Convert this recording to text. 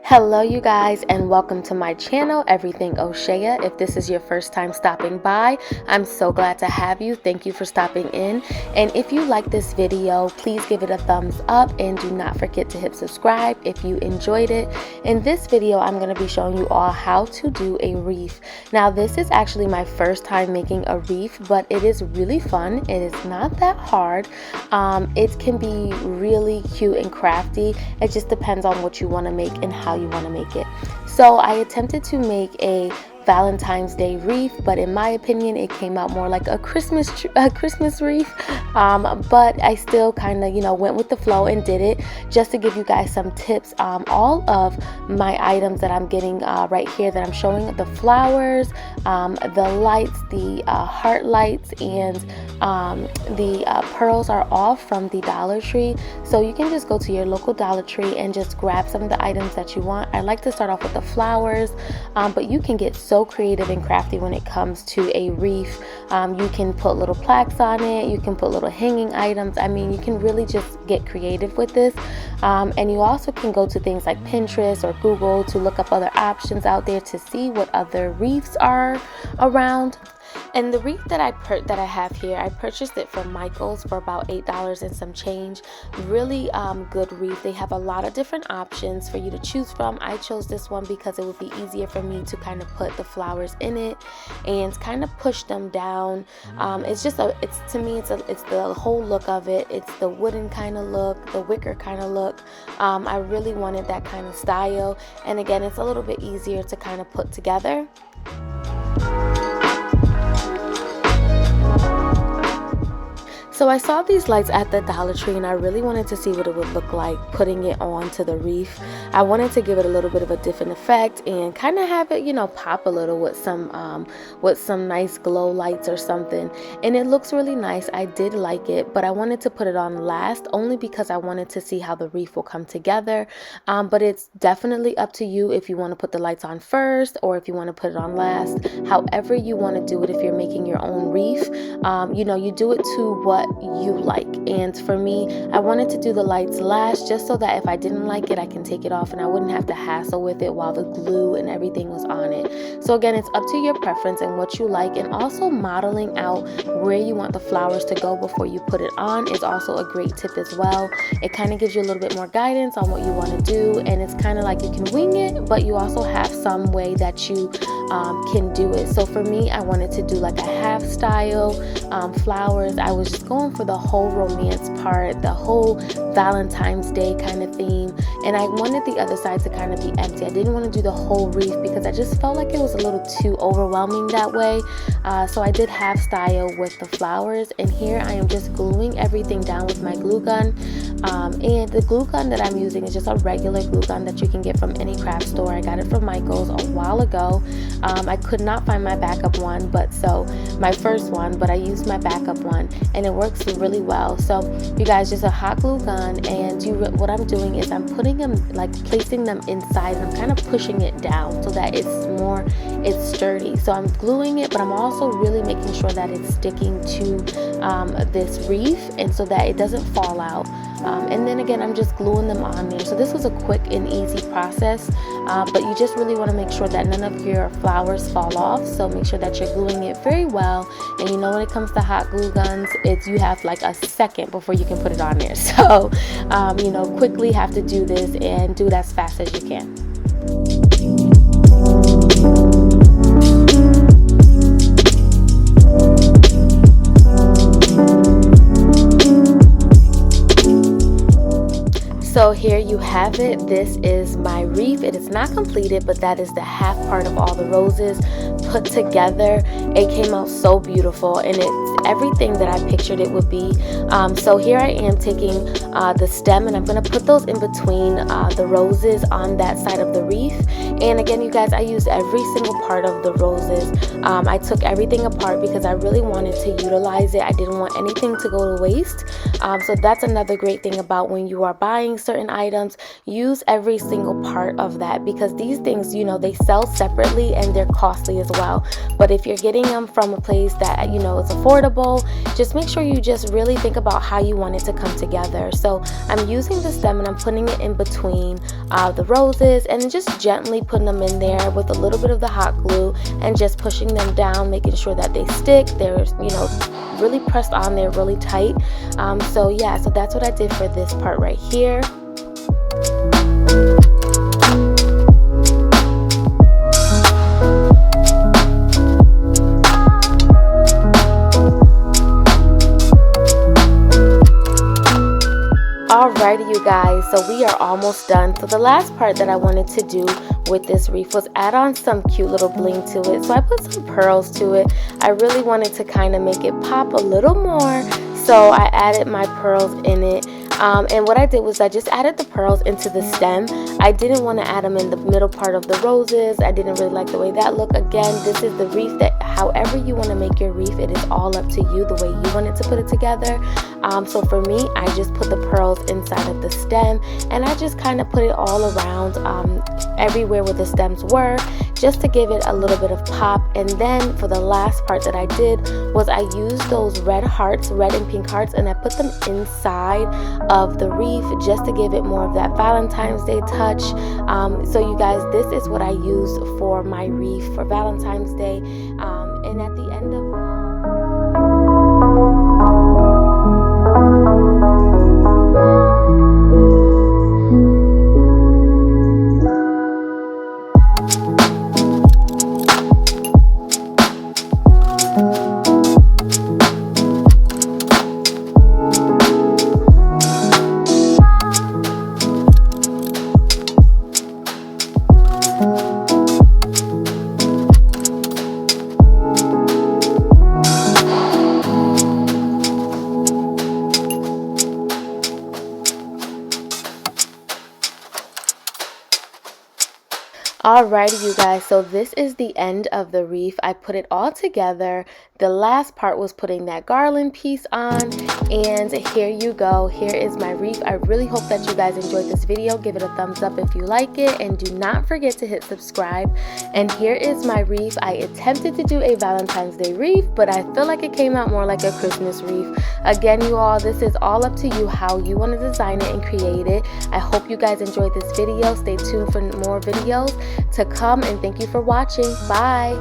Hello you guys, and welcome to my channel, Everything O'Shea. If this is your first time stopping by, I'm so glad to have you. Thank you for stopping in. And if you like this video, please give it a thumbs up and do not forget to hit subscribe if you enjoyed it. In this video, I'm going to be showing you all how to do a wreath. Now this is actually my first time making a wreath, but it is really fun. It is not that hard. It can be really cute and crafty. It just depends on what you want to make and how you want to make it. So I attempted to make a Valentine's Day wreath, but in my opinion it came out more like a Christmas wreath, but I still kind of went with the flow and did it. Just to give you guys some tips, all of my items that I'm getting right here that I'm showing, the flowers, the lights, the heart lights, and the pearls are all from the Dollar Tree. So you can just go to your local Dollar Tree and just grab some of the items that you want. I like to start off with the flowers, but you can get so creative and crafty when it comes to a wreath. You can put little plaques on it, you can put little hanging items. I mean, you can really just get creative with this. And you also can go to things like Pinterest or Google to look up other options out there to see what other wreaths are around. And the wreath that I have here, I purchased it from Michael's for about $8 and some change. Really good wreath. They have a lot of different options for you to choose from. I chose this one because it would be easier for me to kind of put the flowers in it and kind of push them down. It's to me it's the whole look of it. It's the wooden kind of look, the wicker kind of look. I really wanted that kind of style, and again, it's a little bit easier to kind of put together. So I saw these lights at the Dollar Tree and I really wanted to see what it would look like putting it onto the wreath. I wanted to give it a little bit of a different effect and kind of have it, pop a little with some nice glow lights or something. And it looks really nice. I did like it, but I wanted to put it on last only because I wanted to see how the wreath will come together. But it's definitely up to you if you want to put the lights on first or if you want to put it on last. However you want to do it, if you're making your own wreath, you do it to what you like. And for me, I wanted to do the lights last just so that if I didn't like it, I can take it off and I wouldn't have to hassle with it while the glue and everything was on it. So again, it's up to your preference and what you like, and also modeling out where you want the flowers to go before you put it on is also a great tip as well. It kind of gives you a little bit more guidance on what you want to do, and it's kind of like you can wing it, but you also have some way that you can do it. So for me, I wanted to do like a half style flowers. I was just going for the whole romance part, the whole Valentine's Day kind of theme, and I wanted the other side to kind of be empty. I didn't want to do the whole wreath because I just felt like it was a little too overwhelming that way. So I did half style with the flowers, and here I am just gluing everything down with my glue gun. And the glue gun that I'm using is just a regular glue gun that you can get from any craft store. I got it from Michael's a while ago. I could not find my backup one, but I used my backup one and it works really well. So you guys, just a hot glue gun, and what I'm doing is I'm putting them, like placing them inside, and I'm kind of pushing it down so that it's sturdy. So I'm gluing it, but I'm also really making sure that it's sticking to this wreath, and so that it doesn't fall out. And then again, I'm just gluing them on there. So this was a quick and easy process, but you just really want to make sure that none of your flowers fall off. So make sure that you're gluing it very well. And when it comes to hot glue guns, you have like a second before you can put it on there. So, quickly have to do this and do it as fast as you can. So here you have it. This is my wreath. It is not completed, but that is the half part of all the roses put together. It came out so beautiful, and it's everything that I pictured it would be. So here I am taking the stem, and I'm going to put those in between the roses on that side of the wreath. And again, you guys, I used every single part of the roses. I took everything apart because I really wanted to utilize it. I didn't want anything to go to waste. So that's another great thing about when you are buying certain items, use every single part of that, because these things, you know, they sell separately and they're costly as well. But if you're getting them from a place that, you know, is affordable, just make sure you just really think about how you want it to come together. So I'm using the stem and I'm putting it in between the roses, and just gently putting them in there with a little bit of the hot glue and just pushing them down, making sure that they stick. They're, you know, really pressed on there really tight. So yeah, so that's what I did for this part right here. Alrighty, you guys, so we are almost done. So the last part that I wanted to do with this wreath was add on some cute little bling to it. So I put some pearls to it. I really wanted to kind of make it pop a little more, so I added my pearls in it. And what I did was I just added the pearls into the stem. I didn't want to add them in the middle part of the roses. I didn't really like the way that looked. Again, this is the wreath that however you want to make your wreath, it is all up to you, the way you wanted to put it together. So for me, I just put the pearls inside of the stem, and I just kind of put it all around everywhere where the stems were, just to give it a little bit of pop. And then for the last part that I did was I used those red hearts, red and pink hearts, and I put them inside of the wreath just to give it more of that Valentine's Day touch. So you guys, this is what I used for my wreath for Valentine's Day. And at the end of Alrighty, you guys, so this is the end of the wreath. I put it all together. The last part was putting that garland piece on, and here you go. Here is my wreath. I really hope that you guys enjoyed this video. Give it a thumbs up if you like it, and do not forget to hit subscribe. And here is my wreath. I attempted to do a Valentine's Day wreath, but I feel like it came out more like a Christmas wreath. Again, you all, this is all up to you how you want to design it and create it. I hope you guys enjoyed this video. Stay tuned for more videos to come, and thank you for watching. Bye.